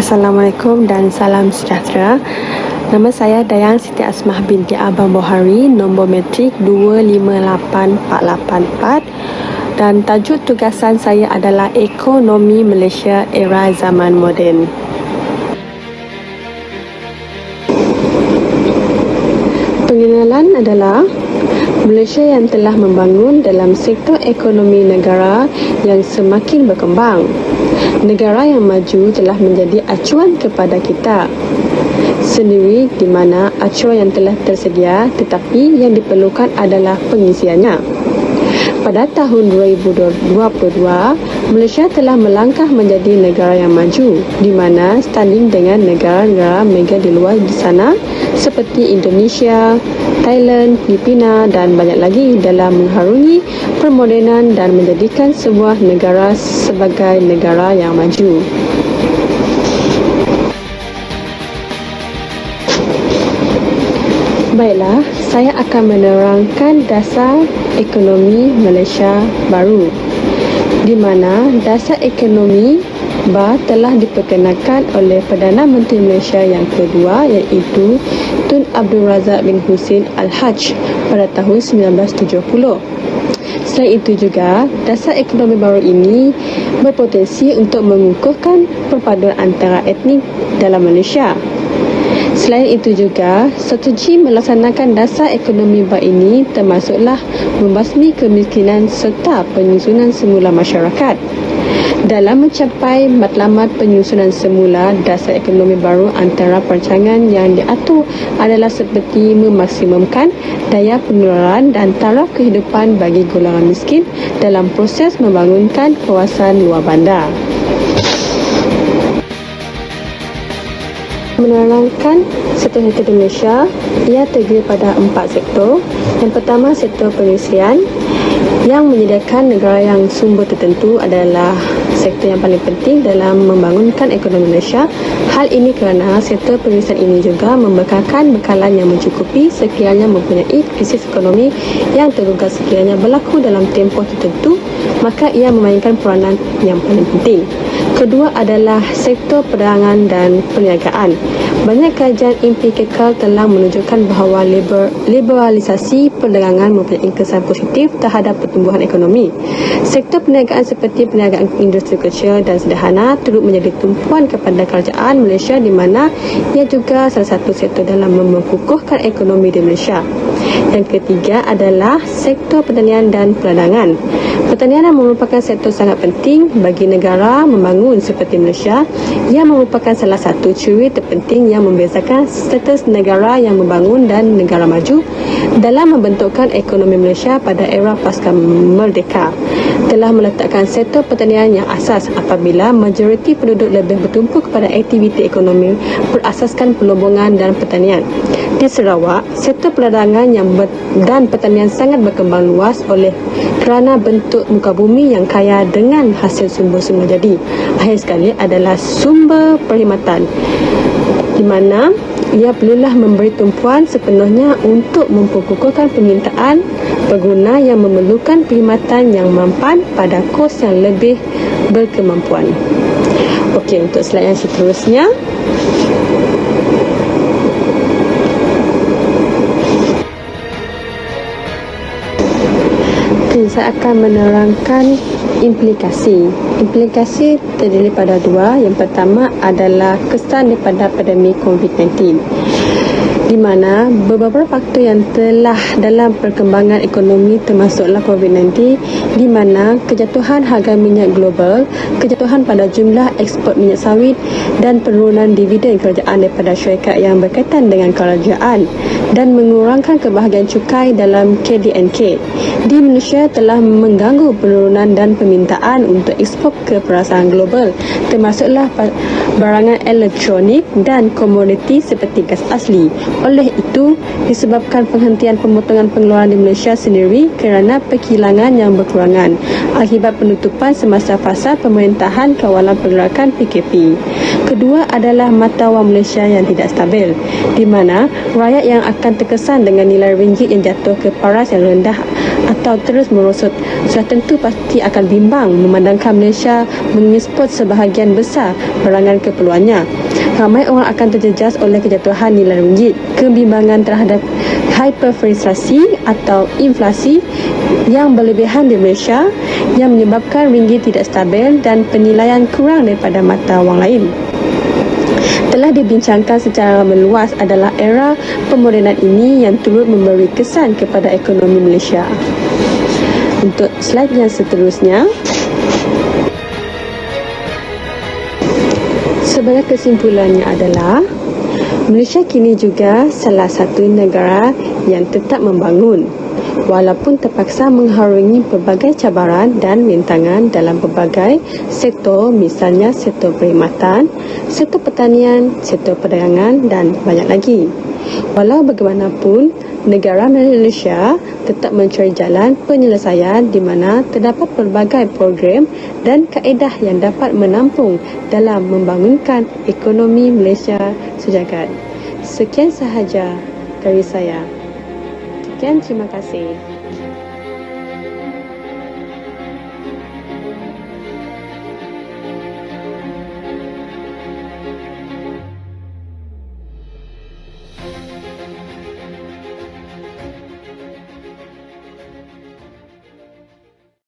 Assalamualaikum dan salam sejahtera. Nama saya Dayang Siti Asmah binti Abang Bohari, nombor matrik 258484 dan tajuk tugasan saya adalah Ekonomi Malaysia Era Zaman Moden. Pengenalan adalah Malaysia yang telah membangun dalam sektor ekonomi negara yang semakin berkembang. Negara yang maju telah menjadi acuan kepada kita sendiri, di mana acuan yang telah tersedia tetapi yang diperlukan adalah pengisiannya. Pada tahun 2022, Malaysia telah melangkah menjadi negara yang maju, di mana standing dengan negara-negara mega di luar di sana seperti Indonesia, Thailand, Filipina dan banyak lagi dalam mengharungi permodenan dan menjadikan sebuah negara sebagai negara yang maju. Baiklah, saya akan menerangkan dasar ekonomi Malaysia baru, di mana dasar ekonomi telah diperkenalkan oleh Perdana Menteri Malaysia yang kedua, iaitu Tun Abdul Razak bin Husin Al-Haj pada tahun 1970. Selain itu juga, dasar ekonomi baru ini berpotensi untuk mengukuhkan perpaduan antara etnik dalam Malaysia. Selain itu juga, strategi melaksanakan dasar ekonomi baru ini termasuklah membasmi kemiskinan serta penyusunan semula masyarakat. Dalam mencapai matlamat penyusunan semula dasar ekonomi baru, antara perancangan yang diatur adalah seperti memaksimumkan daya pengeluaran dan taraf kehidupan bagi golongan miskin dalam proses membangunkan kawasan luar bandar. Menerangkan sektor di Malaysia, ia terdiri pada 4 sektor. Yang pertama, sektor pengisian yang menyediakan negara yang sumber tertentu adalah sektor yang paling penting dalam membangunkan ekonomi Malaysia. Hal ini kerana sektor pengisian ini juga membekalkan bekalan yang mencukupi sekiranya mempunyai krisis ekonomi yang tergugah sekiranya berlaku dalam tempoh tertentu, maka ia memainkan peranan yang paling penting. Kedua adalah sektor perdagangan dan perniagaan. Banyak kajian empirikal telah menunjukkan bahawa liberalisasi perdagangan mempunyai kesan positif terhadap pertumbuhan ekonomi. Sektor perniagaan seperti perniagaan industri kecil dan sederhana turut menjadi tumpuan kepada kerajaan Malaysia, di mana ia juga salah satu sektor dalam mengukuhkan ekonomi di Malaysia. Yang ketiga adalah sektor pertanian dan perdagangan. Pertanian merupakan sektor sangat penting bagi negara membangun seperti Malaysia. Ia merupakan salah satu ciri terpenting yang membezakan status negara yang membangun dan negara maju dalam membentukkan ekonomi Malaysia pada era pasca merdeka. Telah meletakkan sektor pertanian yang asas apabila majoriti penduduk lebih bertumpu kepada aktiviti ekonomi berasaskan perlombongan dan pertanian. Di Sarawak, sektor perdagangan dan pertanian sangat berkembang luas oleh kerana bentuk muka bumi yang kaya dengan hasil sumber-sumber jadi. Akhir sekali adalah sumber perkhidmatan, di mana ia perlulah memberi tumpuan sepenuhnya untuk memperkukuhkan permintaan pengguna yang memerlukan perkhidmatan yang mampan pada kos yang lebih berkemampuan. Okey, untuk slide yang seterusnya. Saya akan menerangkan implikasi. Implikasi terdiri pada 2. Yang pertama adalah kesan daripada pandemik COVID-19, di mana beberapa faktor yang telah dalam perkembangan ekonomi termasuklah COVID-19, di mana kejatuhan harga minyak global, kejatuhan pada jumlah ekspor minyak sawit dan penurunan dividen kerajaan daripada syarikat yang berkaitan dengan kerajaan dan mengurangkan kebahagiaan cukai dalam KDNK di Malaysia telah mengganggu penurunan dan permintaan untuk ekspor ke perasaan global, termasuklah barangan elektronik dan komoditi seperti gas asli. Oleh itu, disebabkan penghentian pemotongan pengeluaran di Malaysia sendiri kerana perkilangan yang berkurangan akibat penutupan semasa fasa pemerintahan kawalan pergerakan PKP. Kedua adalah mata wang Malaysia yang tidak stabil, di mana rakyat yang akan terkesan dengan nilai ringgit yang jatuh ke paras yang rendah atau terus merosot, sudah tentu pasti akan bimbang memandangkan Malaysia mengeksport sebahagian besar barangan keperluannya. Ramai orang akan terjejas oleh kejatuhan nilai ringgit, kebimbangan terhadap hyperinflasi atau inflasi yang berlebihan di Malaysia yang menyebabkan ringgit tidak stabil dan penilaian kurang daripada mata wang lain. Telah dibincangkan secara meluas adalah era pemodenan ini yang turut memberi kesan kepada ekonomi Malaysia. Untuk slide yang seterusnya, sebagai kesimpulannya adalah Malaysia kini juga salah satu negara yang tetap membangun walaupun terpaksa mengharungi pelbagai cabaran dan rintangan dalam pelbagai sektor, misalnya sektor perkhidmatan, sektor pertanian, sektor perdagangan dan banyak lagi. Walau bagaimanapun, negara Malaysia tetap mencari jalan penyelesaian di mana terdapat pelbagai program dan kaedah yang dapat menampung dalam membangunkan ekonomi Malaysia sejagat. Sekian sahaja dari saya. Sekian, terima kasih.